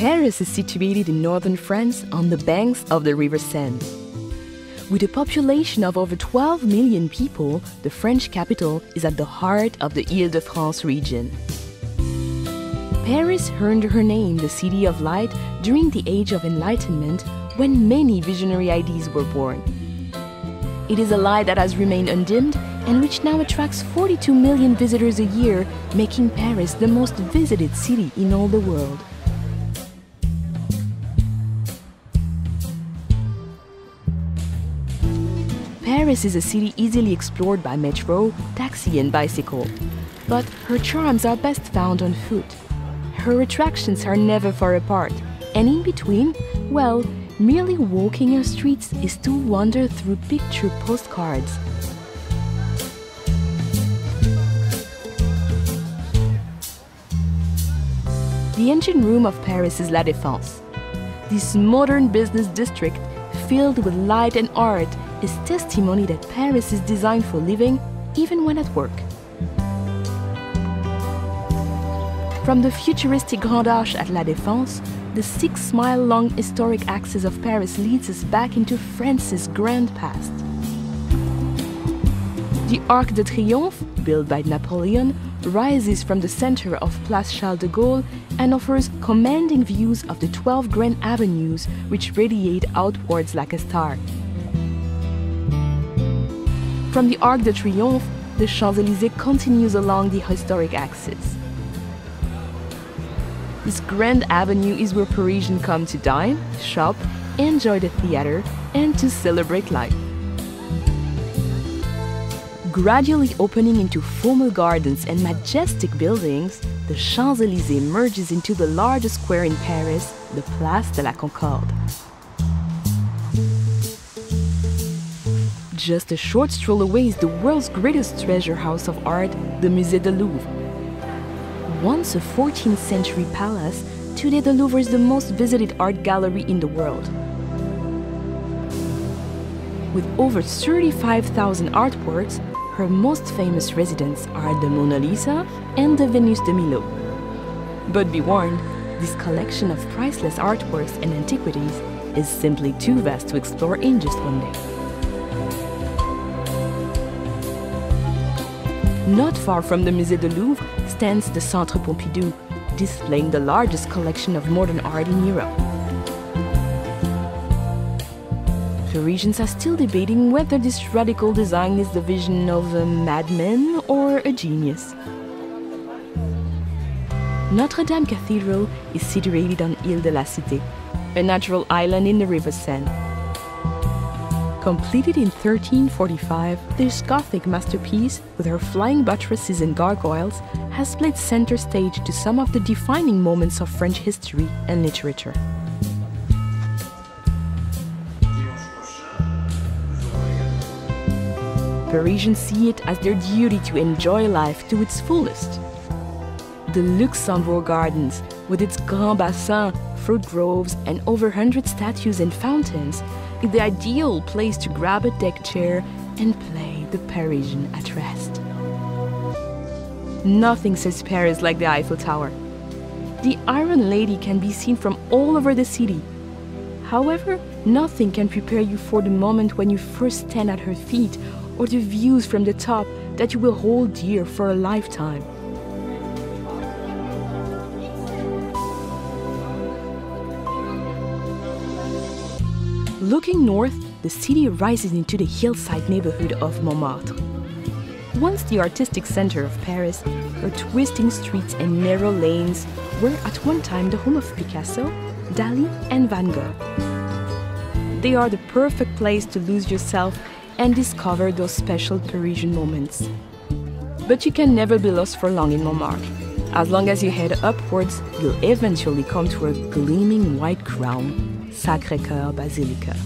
Paris is situated in northern France on the banks of the River Seine. With a population of over 12 million people, the French capital is at the heart of the Île-de-France region. Paris earned her name the City of Light during the Age of Enlightenment, when many visionary ideas were born. It is a light that has remained undimmed and which now attracts 42 million visitors a year, making Paris the most visited city in all the world. Paris is a city easily explored by metro, taxi and bicycle. But her charms are best found on foot. Her attractions are never far apart, and in between, well, merely walking her streets is to wander through picture postcards. The engine room of Paris is La Défense. This modern business district, filled with light and art, is testimony that Paris is designed for living, even when at work. From the futuristic Grand Arche at La Défense, the 6-mile-long historic axis of Paris leads us back into France's grand past. The Arc de Triomphe, built by Napoleon, rises from the center of Place Charles de Gaulle and offers commanding views of the 12 grand avenues which radiate outwards like a star. From the Arc de Triomphe, the Champs-Élysées continues along the historic axis. This grand avenue is where Parisians come to dine, shop, enjoy the theater, and to celebrate life. Gradually opening into formal gardens and majestic buildings, the Champs-Élysées merges into the largest square in Paris, the Place de la Concorde. Just a short stroll away is the world's greatest treasure house of art, the Musée du Louvre. Once a 14th century palace, today the Louvre is the most visited art gallery in the world. With over 35,000 artworks, her most famous residents are the Mona Lisa and the Venus de Milo. But be warned, this collection of priceless artworks and antiquities is simply too vast to explore in just one day. Not far from the Musée du Louvre stands the Centre Pompidou, displaying the largest collection of modern art in Europe. Parisians are still debating whether this radical design is the vision of a madman or a genius. Notre-Dame Cathedral is situated on Île de la Cité, a natural island in the River Seine. Completed in 1345, this Gothic masterpiece, with her flying buttresses and gargoyles, has played center stage to some of the defining moments of French history and literature. Parisians see it as their duty to enjoy life to its fullest. The Luxembourg Gardens, with its Grand Bassin, fruit groves, and over 100 statues and fountains, is the ideal place to grab a deck chair and play the Parisian at rest. Nothing says Paris like the Eiffel Tower. The Iron Lady can be seen from all over the city. However, nothing can prepare you for the moment when you first stand at her feet, or the views from the top that you will hold dear for a lifetime. Looking north, the city rises into the hillside neighborhood of Montmartre. Once the artistic center of Paris, her twisting streets and narrow lanes were at one time the home of Picasso, Dali, and Van Gogh. They are the perfect place to lose yourself and discover those special Parisian moments. But you can never be lost for long in Montmartre. As long as you head upwards, you'll eventually come to a gleaming white crown, Sacré-Cœur Basilica.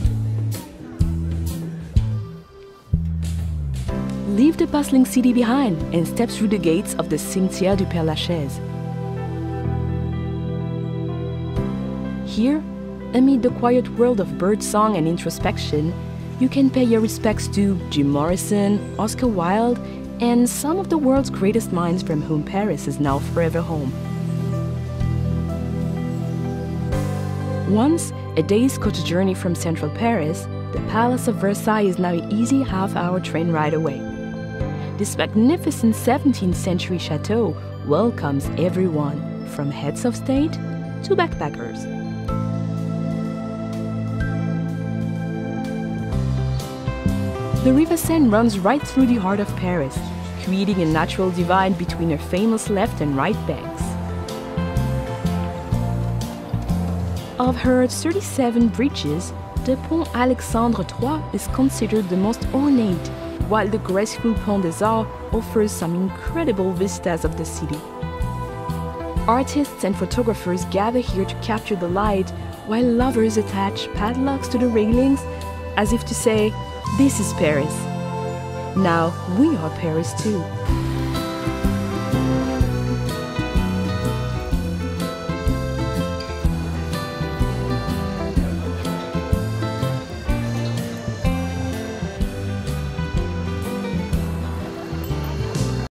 Leave the bustling city behind and step through the gates of the Cimetière du Père-Lachaise. Here, amid the quiet world of birdsong and introspection, you can pay your respects to Jim Morrison, Oscar Wilde, and some of the world's greatest minds from whom Paris is now forever home. Once a day's coach journey from central Paris, the Palace of Versailles is now an easy half-hour train ride away. This magnificent 17th century chateau welcomes everyone, from heads of state to backpackers. The River Seine runs right through the heart of Paris, creating a natural divide between her famous left and right banks. Of her 37 bridges, the Pont Alexandre III is considered the most ornate, while the graceful Pont des Arts offers some incredible vistas of the city. Artists and photographers gather here to capture the light, while lovers attach padlocks to the railings, as if to say, "This is Paris. Now we are Paris too."